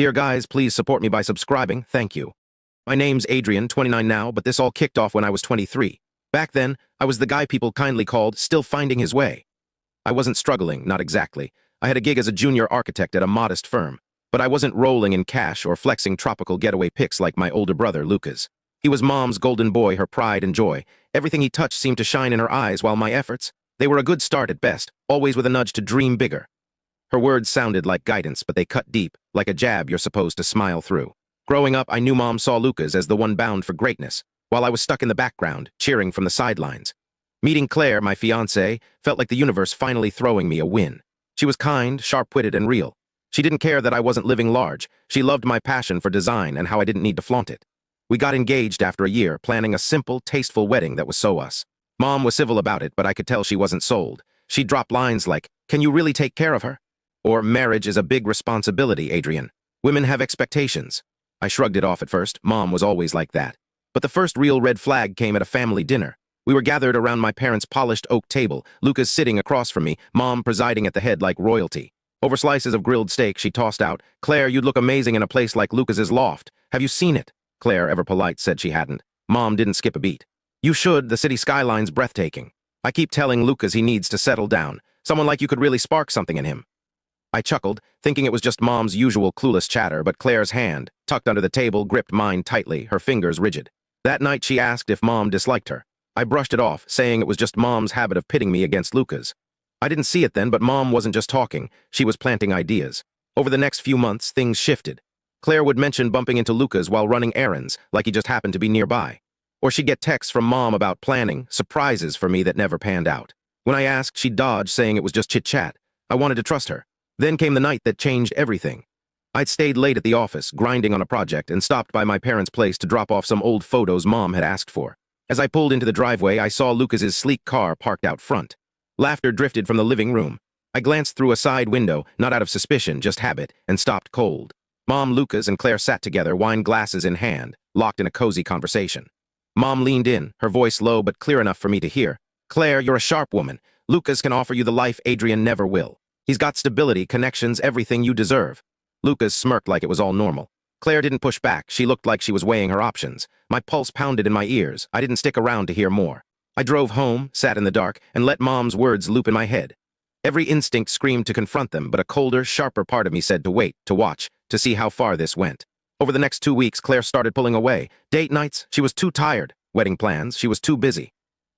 Dear guys, please support me by subscribing, thank you. My name's Adrian, 29 now, but this all kicked off when I was 23. Back then, I was the guy people kindly called still finding his way. I wasn't struggling, not exactly. I had a gig as a junior architect at a modest firm, but I wasn't rolling in cash or flexing tropical getaway pics like my older brother, Lucas. He was Mom's golden boy, her pride and joy. Everything he touched seemed to shine in her eyes, while my efforts, they were a good start at best, always with a nudge to dream bigger. Her words sounded like guidance, but they cut deep, like a jab you're supposed to smile through. Growing up, I knew Mom saw Lucas as the one bound for greatness, while I was stuck in the background, cheering from the sidelines. Meeting Claire, my fiancée, felt like the universe finally throwing me a win. She was kind, sharp-witted, and real. She didn't care that I wasn't living large. She loved my passion for design and how I didn't need to flaunt it. We got engaged after a year, planning a simple, tasteful wedding that was so us. Mom was civil about it, but I could tell she wasn't sold. She'd drop lines like, "Can you really take care of her?" Or, "Marriage is a big responsibility, Adrian. Women have expectations." I shrugged it off at first. Mom was always like that. But the first real red flag came at a family dinner. We were gathered around my parents' polished oak table, Lucas sitting across from me, Mom presiding at the head like royalty. Over slices of grilled steak, she tossed out, "Claire, you'd look amazing in a place like Lucas's loft. Have you seen it?" Claire, ever polite, said she hadn't. Mom didn't skip a beat. "You should, the city skyline's breathtaking. I keep telling Lucas he needs to settle down. Someone like you could really spark something in him." I chuckled, thinking it was just Mom's usual clueless chatter, but Claire's hand, tucked under the table, gripped mine tightly, her fingers rigid. That night she asked if Mom disliked her. I brushed it off, saying it was just Mom's habit of pitting me against Lucas. I didn't see it then, but Mom wasn't just talking, she was planting ideas. Over the next few months, things shifted. Claire would mention bumping into Lucas while running errands, like he just happened to be nearby. Or she'd get texts from Mom about planning, surprises for me that never panned out. When I asked, she'd dodge, saying it was just chit-chat. I wanted to trust her. Then came the night that changed everything. I'd stayed late at the office, grinding on a project, and stopped by my parents' place to drop off some old photos Mom had asked for. As I pulled into the driveway, I saw Lucas's sleek car parked out front. Laughter drifted from the living room. I glanced through a side window, not out of suspicion, just habit, and stopped cold. Mom, Lucas, and Claire sat together, wine glasses in hand, locked in a cozy conversation. Mom leaned in, her voice low but clear enough for me to hear. "Claire, you're a sharp woman. Lucas can offer you the life Adrian never will. He's got stability, connections, everything you deserve." Lucas smirked like it was all normal. Claire didn't push back. She looked like she was weighing her options. My pulse pounded in my ears. I didn't stick around to hear more. I drove home, sat in the dark, and let Mom's words loop in my head. Every instinct screamed to confront them, but a colder, sharper part of me said to wait, to watch, to see how far this went. Over the next 2 weeks, Claire started pulling away. Date nights, she was too tired. Wedding plans, she was too busy.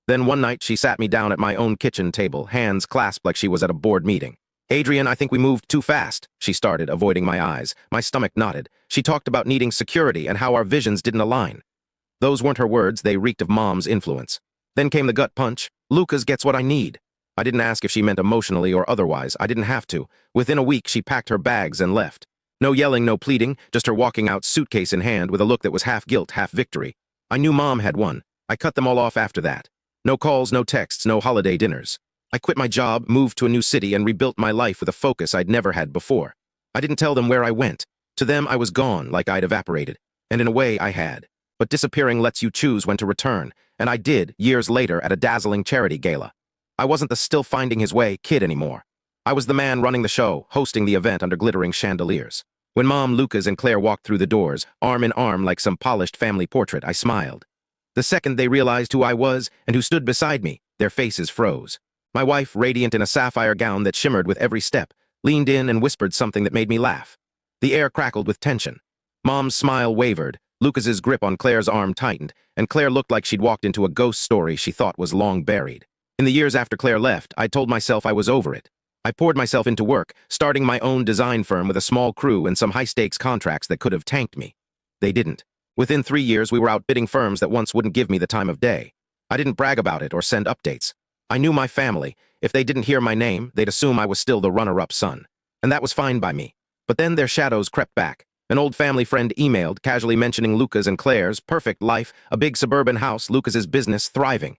Then one night, she sat me down at my own kitchen table, hands clasped like she was at a board meeting. "Adrian, I think we moved too fast," she started, avoiding my eyes. My stomach knotted. She talked about needing security and how our visions didn't align. Those weren't her words, they reeked of Mom's influence. Then came the gut punch. "Lucas gets what I need." I didn't ask if she meant emotionally or otherwise. I didn't have to. Within a week, she packed her bags and left. No yelling, no pleading, just her walking out, suitcase in hand, with a look that was half guilt, half victory. I knew Mom had won. I cut them all off after that. No calls, no texts, no holiday dinners. I quit my job, moved to a new city, and rebuilt my life with a focus I'd never had before. I didn't tell them where I went. To them, I was gone, like I'd evaporated. And in a way, I had. But disappearing lets you choose when to return, and I did, years later, at a dazzling charity gala. I wasn't the still-finding-his-way kid anymore. I was the man running the show, hosting the event under glittering chandeliers. When Mom, Lucas, and Claire walked through the doors, arm in arm like some polished family portrait, I smiled. The second they realized who I was and who stood beside me, their faces froze. My wife, radiant in a sapphire gown that shimmered with every step, leaned in and whispered something that made me laugh. The air crackled with tension. Mom's smile wavered, Lucas's grip on Claire's arm tightened, and Claire looked like she'd walked into a ghost story she thought was long buried. In the years after Claire left, I told myself I was over it. I poured myself into work, starting my own design firm with a small crew and some high-stakes contracts that could have tanked me. They didn't. Within 3 years, we were outbidding firms that once wouldn't give me the time of day. I didn't brag about it or send updates. I knew my family. If they didn't hear my name, they'd assume I was still the runner-up son. And that was fine by me. But then their shadows crept back. An old family friend emailed, casually mentioning Lucas and Claire's perfect life, a big suburban house, Lucas's business thriving.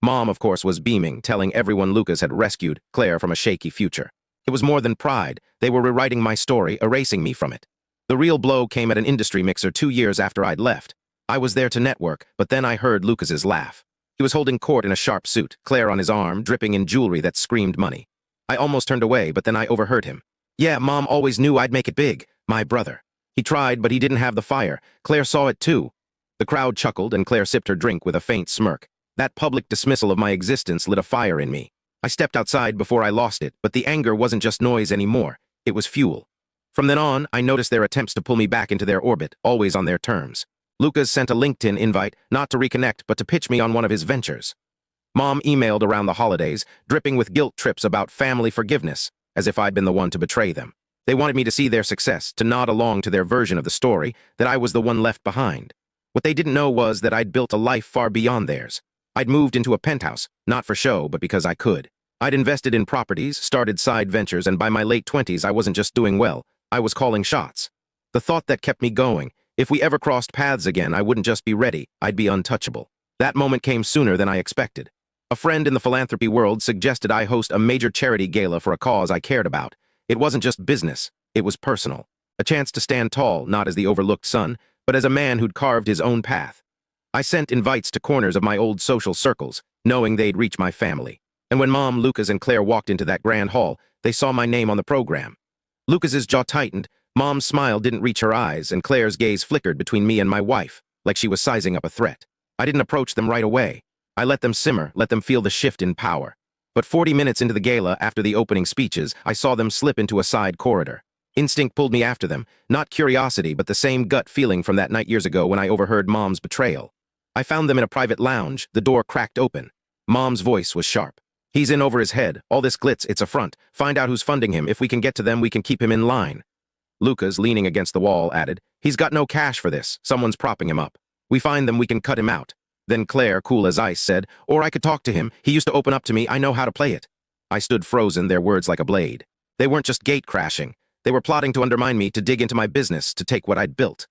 Mom, of course, was beaming, telling everyone Lucas had rescued Claire from a shaky future. It was more than pride. They were rewriting my story, erasing me from it. The real blow came at an industry mixer 2 years after I'd left. I was there to network, but then I heard Lucas's laugh. He was holding court in a sharp suit, Claire on his arm, dripping in jewelry that screamed money. I almost turned away, but then I overheard him. "Yeah, Mom always knew I'd make it big. My brother." He tried, but he didn't have the fire. Claire saw it too. The crowd chuckled, and Claire sipped her drink with a faint smirk. That public dismissal of my existence lit a fire in me. I stepped outside before I lost it, but the anger wasn't just noise anymore. It was fuel. From then on, I noticed their attempts to pull me back into their orbit, always on their terms. Lucas sent a LinkedIn invite, not to reconnect, but to pitch me on one of his ventures. Mom emailed around the holidays, dripping with guilt trips about family forgiveness, as if I'd been the one to betray them. They wanted me to see their success, to nod along to their version of the story, that I was the one left behind. What they didn't know was that I'd built a life far beyond theirs. I'd moved into a penthouse, not for show, but because I could. I'd invested in properties, started side ventures, and by my late 20s, I wasn't just doing well, I was calling shots. The thought that kept me going, if we ever crossed paths again, I wouldn't just be ready, I'd be untouchable. That moment came sooner than I expected. A friend in the philanthropy world suggested I host a major charity gala for a cause I cared about. It wasn't just business, it was personal. A chance to stand tall, not as the overlooked son, but as a man who'd carved his own path. I sent invites to corners of my old social circles, knowing they'd reach my family. And when Mom, Lucas, and Claire walked into that grand hall, they saw my name on the program. Lucas's jaw tightened, Mom's smile didn't reach her eyes, and Claire's gaze flickered between me and my wife, like she was sizing up a threat. I didn't approach them right away. I let them simmer, let them feel the shift in power. But 40 minutes into the gala, after the opening speeches, I saw them slip into a side corridor. Instinct pulled me after them, not curiosity, but the same gut feeling from that night years ago when I overheard Mom's betrayal. I found them in a private lounge, the door cracked open. Mom's voice was sharp. He's in over his head. All this glitz, it's a front. Find out who's funding him. If we can get to them, we can keep him in line. Lucas, leaning against the wall, added, he's got no cash for this. Someone's propping him up. We find them, we can cut him out. Then Claire, cool as ice, said, or I could talk to him. He used to open up to me. I know how to play it. I stood frozen, their words like a blade. They weren't just gate crashing. They were plotting to undermine me, to dig into my business, to take what I'd built.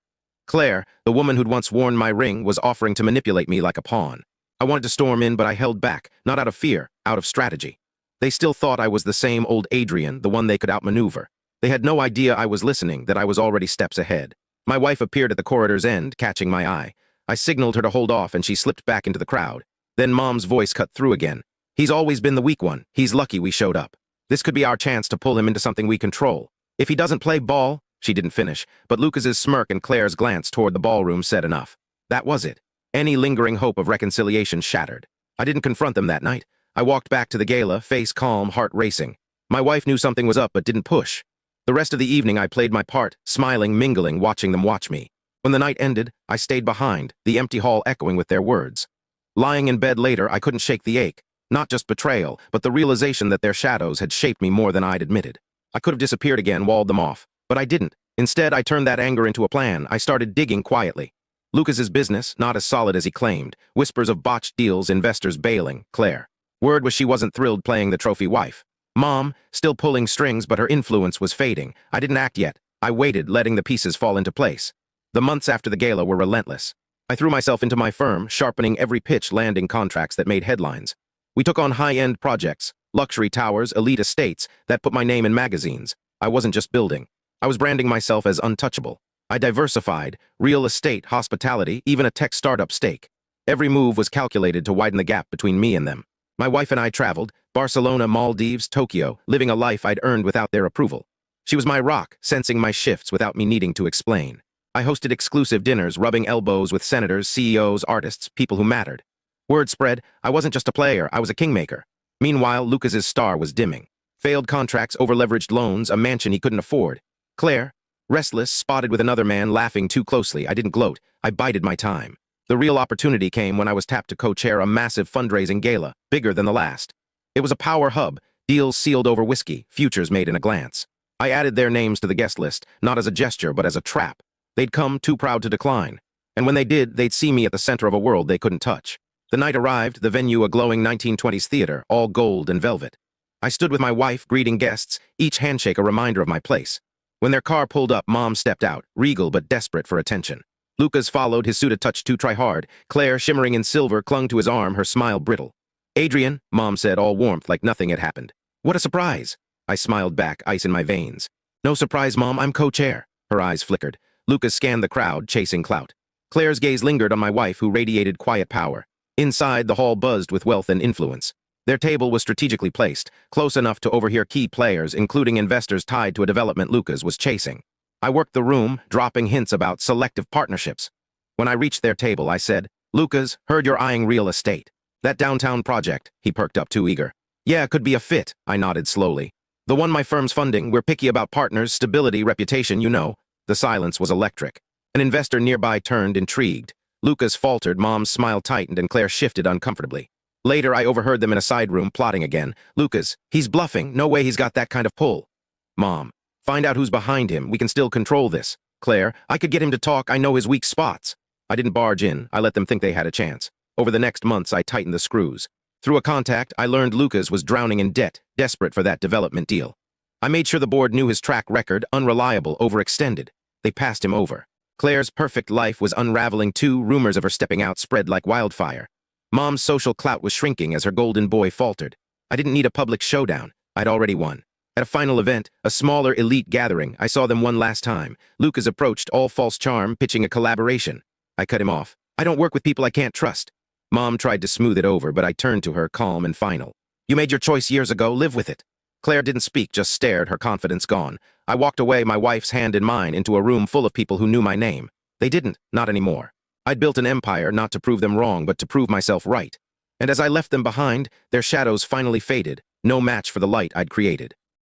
Claire, the woman who'd once worn my ring, was offering to manipulate me like a pawn. I wanted to storm in, but I held back, not out of fear, out of strategy. They still thought I was the same old Adrian, the one they could outmaneuver. They had no idea I was listening, that I was already steps ahead. My wife appeared at the corridor's end, catching my eye. I signaled her to hold off, and she slipped back into the crowd. Then Mom's voice cut through again. He's always been the weak one. He's lucky we showed up. This could be our chance to pull him into something we control. If he doesn't play ball, she didn't finish, but Lucas's smirk and Claire's glance toward the ballroom said enough. That was it. Any lingering hope of reconciliation shattered. I didn't confront them that night. I walked back to the gala, face calm, heart racing. My wife knew something was up but didn't push. The rest of the evening I played my part, smiling, mingling, watching them watch me. When the night ended, I stayed behind, the empty hall echoing with their words. Lying in bed later, I couldn't shake the ache. Not just betrayal, but the realization that their shadows had shaped me more than I'd admitted. I could have disappeared again, walled them off. But I didn't. Instead, I turned that anger into a plan. I started digging quietly. Lucas's business, not as solid as he claimed. Whispers of botched deals, investors bailing. Claire. Word was she wasn't thrilled playing the trophy wife. Mom, still pulling strings, but her influence was fading. I didn't act yet. I waited, letting the pieces fall into place. The months after the gala were relentless. I threw myself into my firm, sharpening every pitch, landing contracts that made headlines. We took on high-end projects, luxury towers, elite estates, that put my name in magazines. I wasn't just building. I was branding myself as untouchable. I diversified, real estate, hospitality, even a tech startup stake. Every move was calculated to widen the gap between me and them. My wife and I traveled, Barcelona, Maldives, Tokyo, living a life I'd earned without their approval. She was my rock, sensing my shifts without me needing to explain. I hosted exclusive dinners, rubbing elbows with senators, CEOs, artists, people who mattered. Word spread, I wasn't just a player, I was a kingmaker. Meanwhile, Lucas's star was dimming. Failed contracts, over-leveraged loans, a mansion he couldn't afford. Claire, restless, spotted with another man, laughing too closely. I didn't gloat. I bided my time. The real opportunity came when I was tapped to co-chair a massive fundraising gala, bigger than the last. It was a power hub, deals sealed over whiskey, futures made in a glance. I added their names to the guest list, not as a gesture, but as a trap. They'd come too proud to decline. And when they did, they'd see me at the center of a world they couldn't touch. The night arrived, the venue a glowing 1920s theater, all gold and velvet. I stood with my wife, greeting guests, each handshake a reminder of my place. When their car pulled up, Mom stepped out, regal but desperate for attention. Lucas followed, his suit a touch too try-hard. Claire, shimmering in silver, clung to his arm, her smile brittle. Adrian, Mom said, all warmth, like nothing had happened. What a surprise! I smiled back, ice in my veins. No surprise, Mom, I'm co-chair. Her eyes flickered. Lucas scanned the crowd, chasing clout. Claire's gaze lingered on my wife, who radiated quiet power. Inside, the hall buzzed with wealth and influence. Their table was strategically placed, close enough to overhear key players, including investors tied to a development Lucas was chasing. I worked the room, dropping hints about selective partnerships. When I reached their table, I said, "Lucas, heard you're eyeing real estate. That downtown project," he perked up too eager. "Yeah, it could be a fit," I nodded slowly. "The one my firm's funding, we're picky about partners, stability, reputation, you know." The silence was electric. An investor nearby turned, intrigued. Lucas faltered, Mom's smile tightened, and Claire shifted uncomfortably. Later, I overheard them in a side room, plotting again. "Lucas, he's bluffing. No way he's got that kind of pull." "Mom, find out who's behind him. We can still control this." "Claire, I could get him to talk. I know his weak spots." I didn't barge in. I let them think they had a chance. Over the next months, I tightened the screws. Through a contact, I learned Lucas was drowning in debt, desperate for that development deal. I made sure the board knew his track record, unreliable, overextended. They passed him over. Claire's perfect life was unraveling too. Rumors of her stepping out spread like wildfire. Mom's social clout was shrinking as her golden boy faltered. I didn't need a public showdown. I'd already won. At a final event, a smaller elite gathering, I saw them one last time. Lucas approached, all false charm, pitching a collaboration. I cut him off. "I don't work with people I can't trust." Mom tried to smooth it over, but I turned to her, calm and final. "You made your choice years ago. Live with it." Claire didn't speak, just stared, her confidence gone. I walked away, my wife's hand in mine, into a room full of people who knew my name. They didn't, not anymore. I'd built an empire, not to prove them wrong, but to prove myself right. And as I left them behind, their shadows finally faded, no match for the light I'd created.